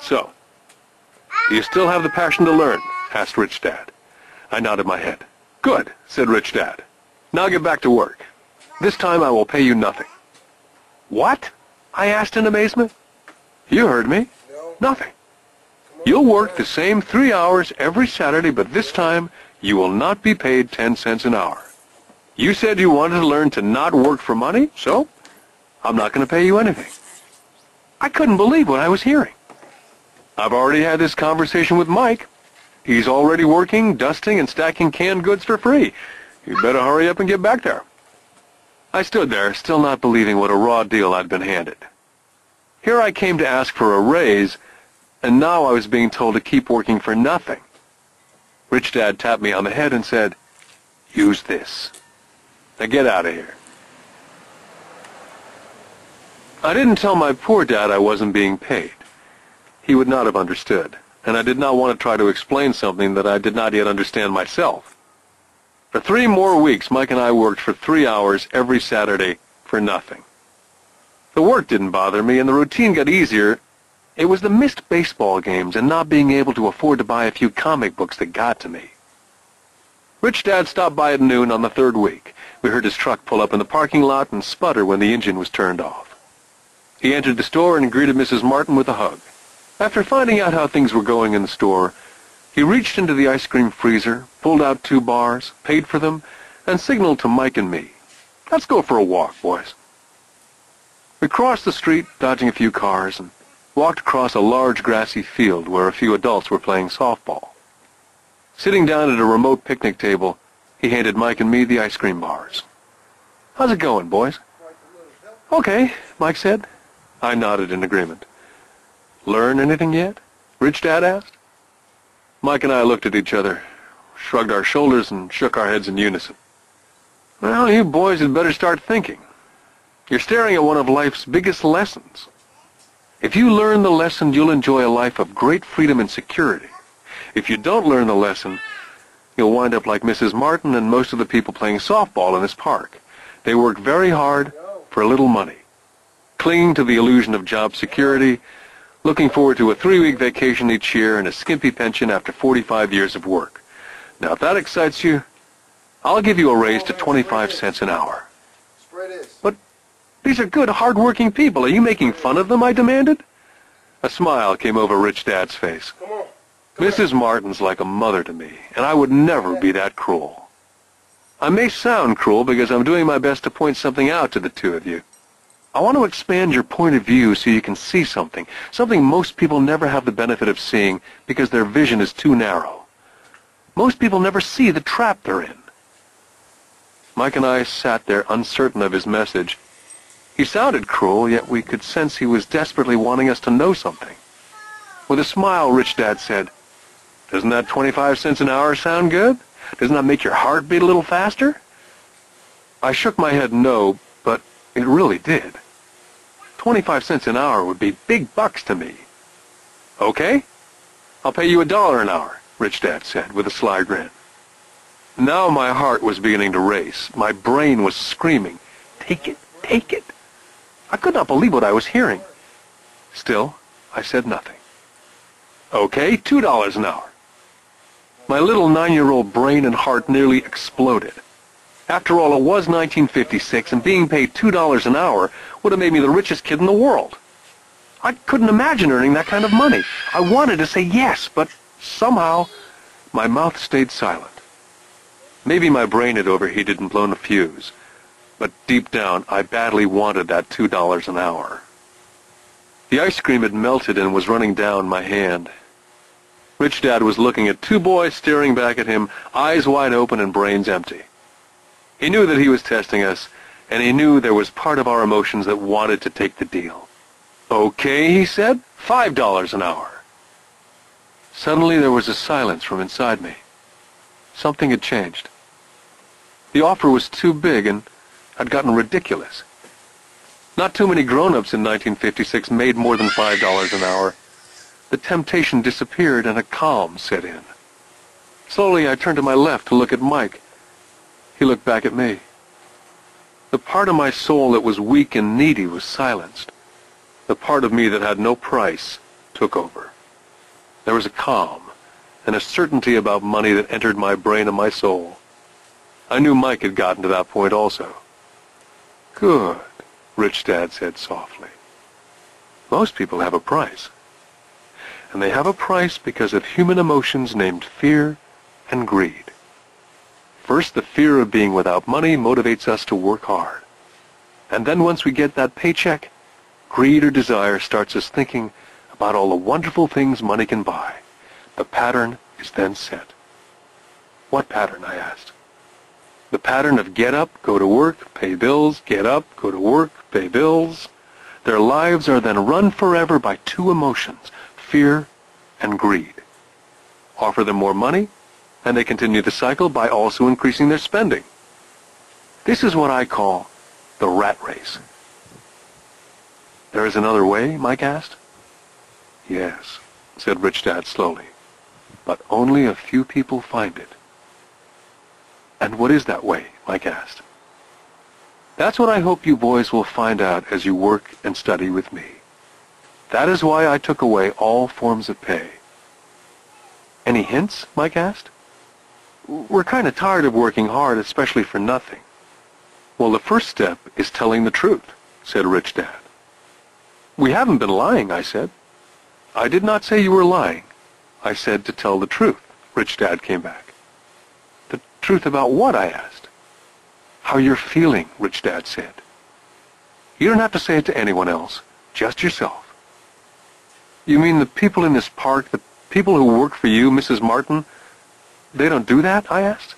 So, do you still have the passion to learn? Asked Rich Dad. I nodded my head. Good, said Rich Dad. Now get back to work. This time I will pay you nothing. What? I asked in amazement. You heard me. Nothing. You'll work the same 3 hours every Saturday, but this time you will not be paid 10 cents an hour. You said you wanted to learn to not work for money, so I'm not going to pay you anything. I couldn't believe what I was hearing. I've already had this conversation with Mike. He's already working, dusting, and stacking canned goods for free. You'd better hurry up and get back there. I stood there, still not believing what a raw deal I'd been handed. Here I came to ask for a raise, and now I was being told to keep working for nothing. Rich Dad tapped me on the head and said, "Use this. Now get out of here." I didn't tell my poor dad I wasn't being paid. He would not have understood, and I did not want to try to explain something that I did not yet understand myself. For 3 more weeks, Mike and I worked for 3 hours every Saturday for nothing. The work didn't bother me, and the routine got easier. It was the missed baseball games and not being able to afford to buy a few comic books that got to me. Rich Dad stopped by at noon on the 3rd week. We heard his truck pull up in the parking lot and sputter when the engine was turned off. He entered the store and greeted Mrs. Martin with a hug. After finding out how things were going in the store, he reached into the ice cream freezer, pulled out 2 bars, paid for them, and signaled to Mike and me, "Let's go for a walk, boys." We crossed the street, dodging a few cars, and walked across a large grassy field where a few adults were playing softball. Sitting down at a remote picnic table, he handed Mike and me the ice cream bars. "How's it going, boys?" "Okay," Mike said. I nodded in agreement. "Learn anything yet?" Rich Dad asked. Mike and I looked at each other, shrugged our shoulders, and shook our heads in unison. "Well, you boys had better start thinking. You're staring at one of life's biggest lessons. If you learn the lesson, you'll enjoy a life of great freedom and security. If you don't learn the lesson, you'll wind up like Mrs. Martin and most of the people playing softball in this park. They work very hard for a little money, clinging to the illusion of job security, looking forward to a 3-week vacation each year and a skimpy pension after 45 years of work. Now, if that excites you, I'll give you a raise to 25 cents an hour." "But these are good, hard-working people. Are you making fun of them?" I demanded. A smile came over Rich Dad's face. "Mrs. Martin's like a mother to me, and I would never be that cruel. I may sound cruel because I'm doing my best to point something out to the 2 of you. I want to expand your point of view so you can see something most people never have the benefit of seeing because their vision is too narrow. Most people never see the trap they're in." Mike and I sat there uncertain of his message. He sounded cruel, yet we could sense he was desperately wanting us to know something. With a smile, Rich Dad said, "Doesn't that 25 cents an hour sound good? Doesn't that make your heart beat a little faster?" I shook my head no, but it really did. 25 cents an hour would be big bucks to me. "Okay, I'll pay you $1 an hour," Rich Dad said with a sly grin. Now my heart was beginning to race. My brain was screaming, "Take it, take it." I could not believe what I was hearing. Still, I said nothing. "Okay, $2 an hour." My little 9-year-old brain and heart nearly exploded. After all, it was 1956, and being paid $2 an hour would have made me the richest kid in the world. I couldn't imagine earning that kind of money. I wanted to say yes, but somehow my mouth stayed silent. Maybe my brain had overheated and blown a fuse, but deep down I badly wanted that $2 an hour. The ice cream had melted and was running down my hand. Rich Dad was looking at 2 boys staring back at him, eyes wide open and brains empty. He knew that he was testing us, and he knew there was part of our emotions that wanted to take the deal. "Okay," he said, $5 an hour. Suddenly there was a silence from inside me. Something had changed. The offer was too big and had gotten ridiculous. Not too many grown-ups in 1956 made more than $5 an hour. The temptation disappeared and a calm set in. Slowly I turned to my left to look at Mike. He looked back at me. The part of my soul that was weak and needy was silenced. The part of me that had no price took over. There was a calm and a certainty about money that entered my brain and my soul. I knew Mike had gotten to that point also. "Good," Rich Dad said softly. "Most people have a price. And they have a price because of human emotions named fear and greed. First, the fear of being without money motivates us to work hard. And then once we get that paycheck, greed or desire starts us thinking about all the wonderful things money can buy. The pattern is then set." "What pattern?" I asked. "The pattern of get up, go to work, pay bills, get up, go to work, pay bills." Their lives are then run forever by two emotions, fear and greed. Offer them more money, and they continue the cycle by also increasing their spending. This is what I call the rat race. "There is another way?" Mike asked. "Yes," said Rich Dad slowly, "but only a few people find it." "And what is that way?" Mike asked. "That's what I hope you boys will find out as you work and study with me. That is why I took away all forms of pay." "Any hints?" Mike asked. "We're kind of tired of working hard, especially for nothing." "Well, the first step is telling the truth," said Rich Dad. "We haven't been lying," I said. "I did not say you were lying. I said to tell the truth," Rich Dad came back. "The truth about what?" I asked. "How you're feeling," Rich Dad said. "You don't have to say it to anyone else, just yourself." "You mean the people in this park, the people who work for you, Mrs. Martin, they don't do that?" I asked.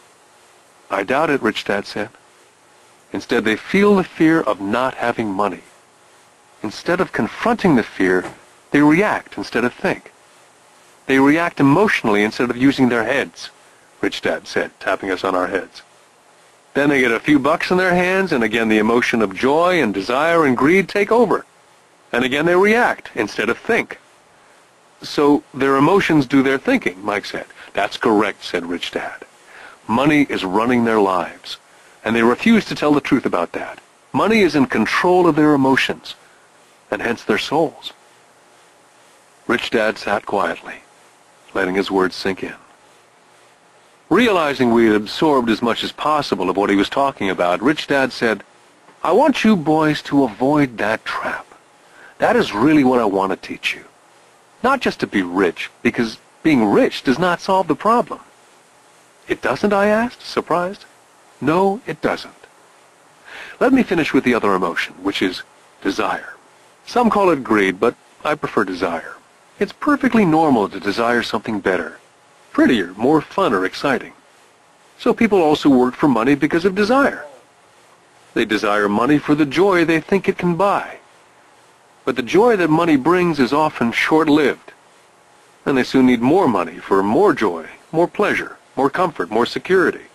"I doubt it," Rich Dad said. "Instead, they feel the fear of not having money. Instead of confronting the fear, they react instead of think. They react emotionally instead of using their heads," Rich Dad said, tapping us on our heads. "Then they get a few bucks in their hands, and again the emotion of joy and desire and greed take over. And again they react instead of think." "So their emotions do their thinking," Mike said. "That's correct," said Rich Dad. "Money is running their lives, and they refuse to tell the truth about that. Money is in control of their emotions, and hence their souls." Rich Dad sat quietly, letting his words sink in. Realizing we had absorbed as much as possible of what he was talking about, Rich Dad said, "I want you boys to avoid that trap. That is really what I want to teach you. Not just to be rich, because being rich does not solve the problem." "It doesn't?" I asked, surprised. "No, it doesn't. Let me finish with the other emotion, which is desire. Some call it greed, but I prefer desire. It's perfectly normal to desire something better, prettier, more fun or exciting. So people also work for money because of desire. They desire money for the joy they think it can buy. But the joy that money brings is often short-lived, and they soon need more money for more joy, more pleasure, more comfort, more security.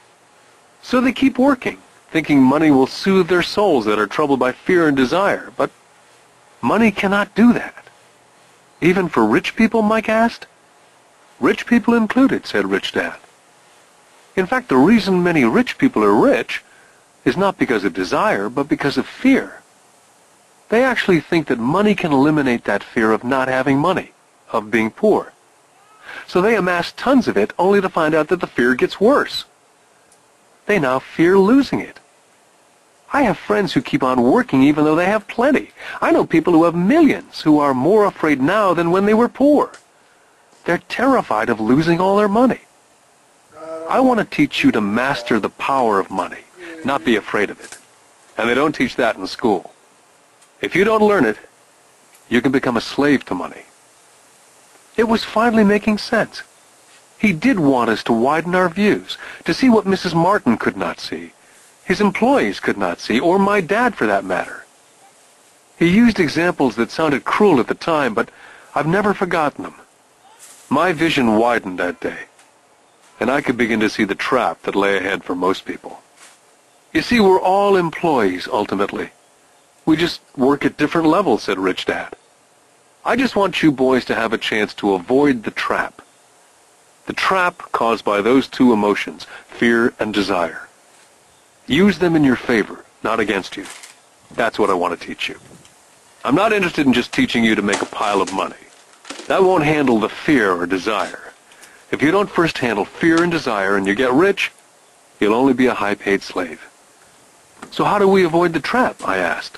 So they keep working, thinking money will soothe their souls that are troubled by fear and desire. But money cannot do that. Even for rich people?" Mike asked. "Rich people included," said Rich Dad. "In fact, the reason many rich people are rich is not because of desire, but because of fear. They actually think that money can eliminate that fear of not having money, of being poor. So they amass tons of it only to find out that the fear gets worse. They now fear losing it. I have friends who keep on working even though they have plenty. I know people who have millions who are more afraid now than when they were poor. They're terrified of losing all their money. I want to teach you to master the power of money, not be afraid of it. And they don't teach that in school. If you don't learn it, you can become a slave to money." It was finally making sense. He did want us to widen our views, to see what Mrs. Martin could not see, his employees could not see, or my dad for that matter. He used examples that sounded cruel at the time, but I've never forgotten them. My vision widened that day, and I could begin to see the trap that lay ahead for most people. You see, we're all employees, ultimately. We just work at different levels, said Rich Dad. I just want you boys to have a chance to avoid the trap. The trap caused by those two emotions, fear and desire. Use them in your favor, not against you. That's what I want to teach you. I'm not interested in just teaching you to make a pile of money. That won't handle the fear or desire. If you don't first handle fear and desire and you get rich, you'll only be a high-paid slave. So how do we avoid the trap? I asked.